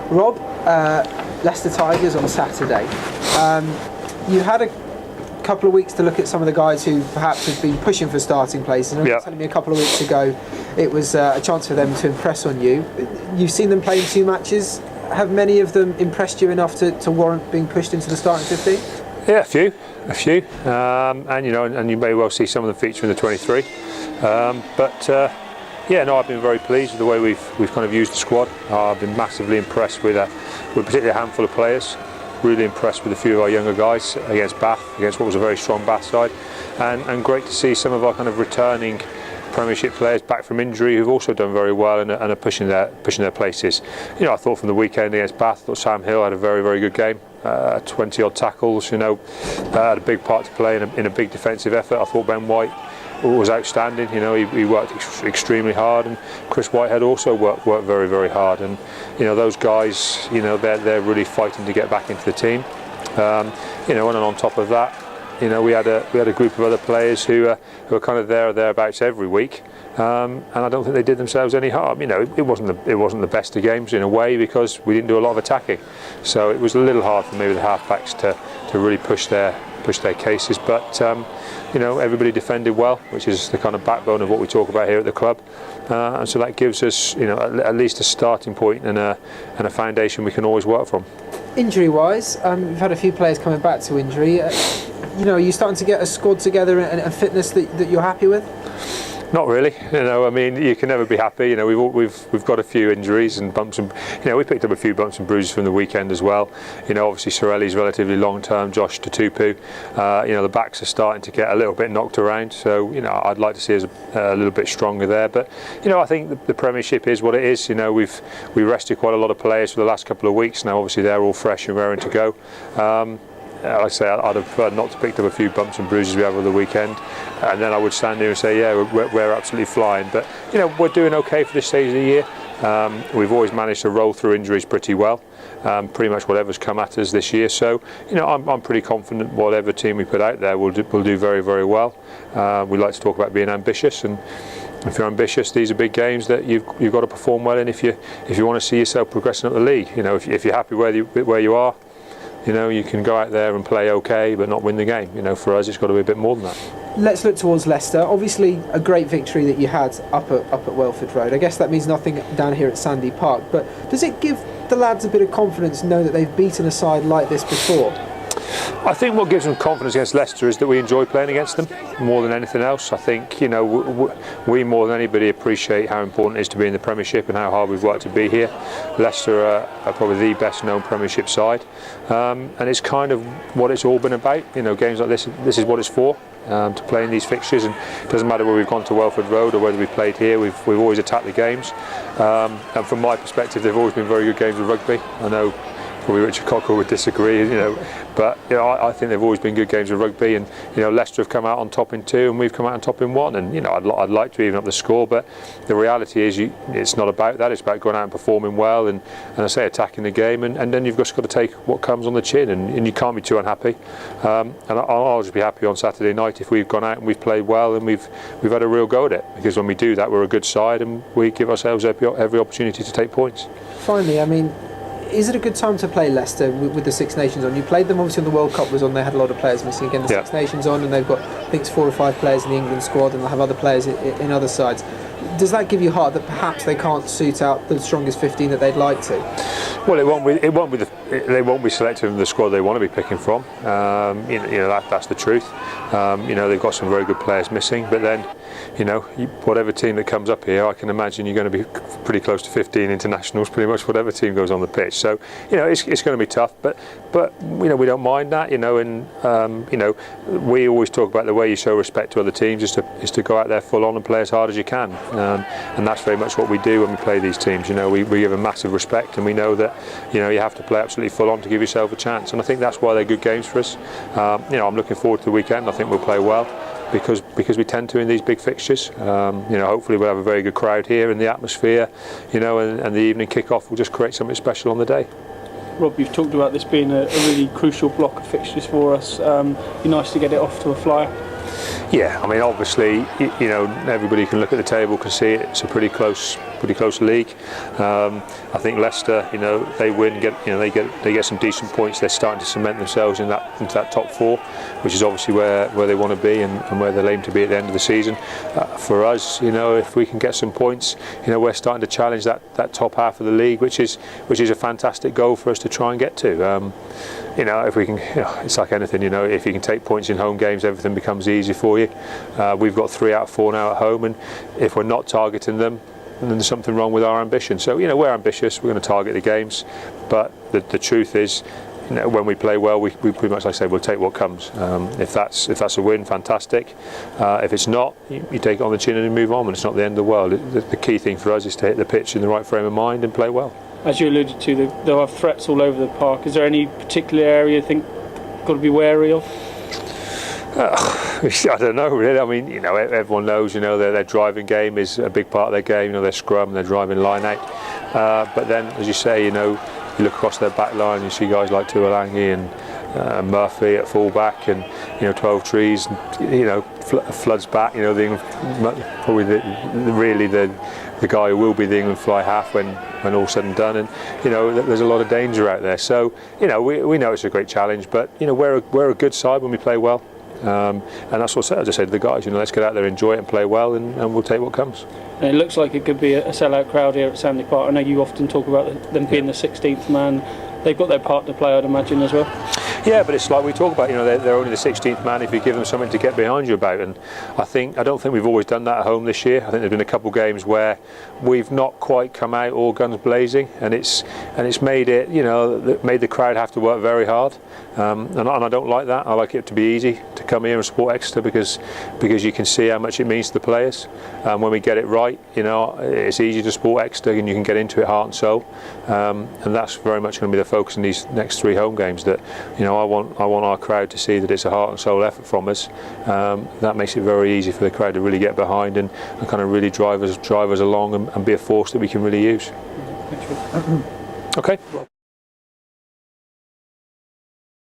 Rob, Leicester Tigers on Saturday. You had a couple of weeks to look at some of the guys who perhaps have been pushing for starting places. And you were telling me a couple of weeks ago it was a chance for them to impress on you. You've seen them play in 2 matches. Have many of them impressed you enough to warrant being pushed into the starting 15? Yeah, a few, and you may well see some of them feature in the 23. I've been very pleased with the way we've kind of used the squad. I've been massively impressed with particularly a handful of players. Really impressed with a few of our younger guys against Bath, against what was a very strong Bath side, and great to see some of our kind of returning Premiership players back from injury who've also done very well and are pushing their places. I thought from the weekend against Bath, I thought Sam Hill had a very, very good game. 20 odd tackles, had a big part to play in a big defensive effort. I thought Ben White was outstanding. He worked extremely hard, and Chris Whitehead also worked very, very hard. And those guys, they're really fighting to get back into the team. And on top of that, we had a group of other players who are kind of there or thereabouts every week. And I don't think they did themselves any harm. It wasn't the best of games in a way because we didn't do a lot of attacking. So it was a little hard for maybe the halfbacks to really push their cases. But everybody defended well, which is the kind of backbone of what we talk about here at the club. And so that gives us at least a starting point and a foundation we can always work from. Injury-wise, you've had a few players coming back to injury. Are you starting to get a squad together and fitness that you're happy with? Not really. You can never be happy. We've got a few injuries and bumps, and we picked up a few bumps and bruises from the weekend as well. Obviously Sorelli's relatively long term. Josh Tutupu. The backs are starting to get a little bit knocked around. So I'd like to see us a little bit stronger there. But I think the Premiership is what it is. We rested quite a lot of players for the last couple of weeks. Now obviously they're all fresh and raring to go. Like I say, I'd have preferred not to pick up a few bumps and bruises we have over the weekend, and then I would stand here and say, yeah, we're absolutely flying. But we're doing okay for this stage of the year. We've always managed to roll through injuries pretty well, pretty much whatever's come at us this year. So I'm pretty confident whatever team we put out there will do very, very well. We like to talk about being ambitious, and if you're ambitious, these are big games that you've got to perform well in if you want to see yourself progressing up the league. If you're happy where you are. You can go out there and play okay but not win the game. For us it's got to be a bit more than that. Let's look towards Leicester. Obviously a great victory that you had up at Welford Road. I guess that means nothing down here at Sandy Park, but does it give the lads a bit of confidence to know that they've beaten a side like this before? I think what gives them confidence against Leicester is that we enjoy playing against them more than anything else. I think we more than anybody appreciate how important it is to be in the Premiership and how hard we've worked to be here. Leicester are probably the best known Premiership side, and it's kind of what it's all been about. Games like this is what it's for. To play in these fixtures, and it doesn't matter whether we've gone to Welford Road or whether we've played here, we've always attacked the games, and from my perspective they've always been very good games of rugby. I know probably Richard Cockle would disagree, but I think they've always been good games of rugby, and Leicester have come out on top in 2 and we've come out on top in 1, and I'd like to even up the score, but the reality is it's not about that. It's about going out and performing well and I say attacking the game, and then you've just got to take what comes on the chin, and you can't be too unhappy, and I'll just be happy on Saturday night if we've gone out and we've played well and we've had a real go at it, because when we do that we're a good side and we give ourselves every opportunity to take points. Finally, is it a good time to play Leicester with the Six Nations on? You played them obviously when the World Cup was on. They had a lot of players missing. Again, the Six Nations on, and they've got, I think it's 4 or 5 players in the England squad, and they'll have other players in other sides. Does that give you heart that perhaps they can't suit out the strongest 15 that they'd like to? Well, they won't be selected from the squad they want to be picking from. That's the truth. They've got some very good players missing, but then whatever team that comes up here, I can imagine you're going to be pretty close to 15 internationals, pretty much whatever team goes on the pitch. So it's going to be tough, but we don't mind that. We always talk about the way you show respect to other teams is to go out there full on and play as hard as you can, and that's very much what we do when we play these teams. We give a massive respect, and we know that you have to play absolutely full on to give yourself a chance, and I think that's why they're good games for us. I'm looking forward to the weekend. I think we'll play well, because we tend to in these big fixtures. Hopefully we'll have a very good crowd here, and the atmosphere, and the evening kick-off will just create something special on the day. Rob, you've talked about this being a really crucial block of fixtures for us. Be nice to get it off to a flyer. Yeah, obviously, everybody can look at the table, can see it's a pretty close pretty close league. I think Leicester, they win, they get some decent points. They're starting to cement themselves into that top 4, which is obviously where they want to be and where they'll aim to be at the end of the season. For us, if we can get some points, we're starting to challenge that top half of the league, which is a fantastic goal for us to try and get to. If we can, it's like anything, if you can take points in home games, everything becomes easy for you. We've got 3 out of 4 now at home, and if we're not targeting them, then there's something wrong with our ambition. So we're ambitious, we're going to target the games, but the truth is, when we play well, we pretty much, like I say, we'll take what comes. If that's a win, fantastic. If it's not, you take it on the chin and move on, and it's not the end of the world. The key thing for us is to hit the pitch in the right frame of mind and play well. As you alluded to, they'll have threats all over the park. Is there any particular area you think got to be wary of? I don't know really. I mean, everyone knows, their driving game is a big part of their game. Their scrum, their driving line out. But then, as you say, you look across their back line, you see guys like Tuolangi and Murphy at full-back, and 12 trees, floods back. Probably the guy who will be the England fly half when all's said and done, and there's a lot of danger out there. So we know it's a great challenge, but we're a good side when we play well. And that's what I just say to the guys, let's get out there, enjoy it and play well, and we'll take what comes. And it looks like it could be a sellout crowd here at Sandy Park. I know you often talk about them being the 16th man. They've got their part to play, I'd imagine, as well. Yeah, but it's like we talk about, they're only the 16th man if you give them something to get behind you about, and I don't think we've always done that at home this year. I think there's been a couple of games where we've not quite come out all guns blazing, and it's made it, made the crowd have to work very hard, and I don't like that. I like it to be easy to come here and support Exeter because you can see how much it means to the players. When we get it right, it's easy to support Exeter, and you can get into it heart and soul, and that's very much going to be the focus in these next 3 home games. That I want our crowd to see that it's a heart and soul effort from us. That makes it very easy for the crowd to really get behind and kind of really drive us along and be a force that we can really use. Okay.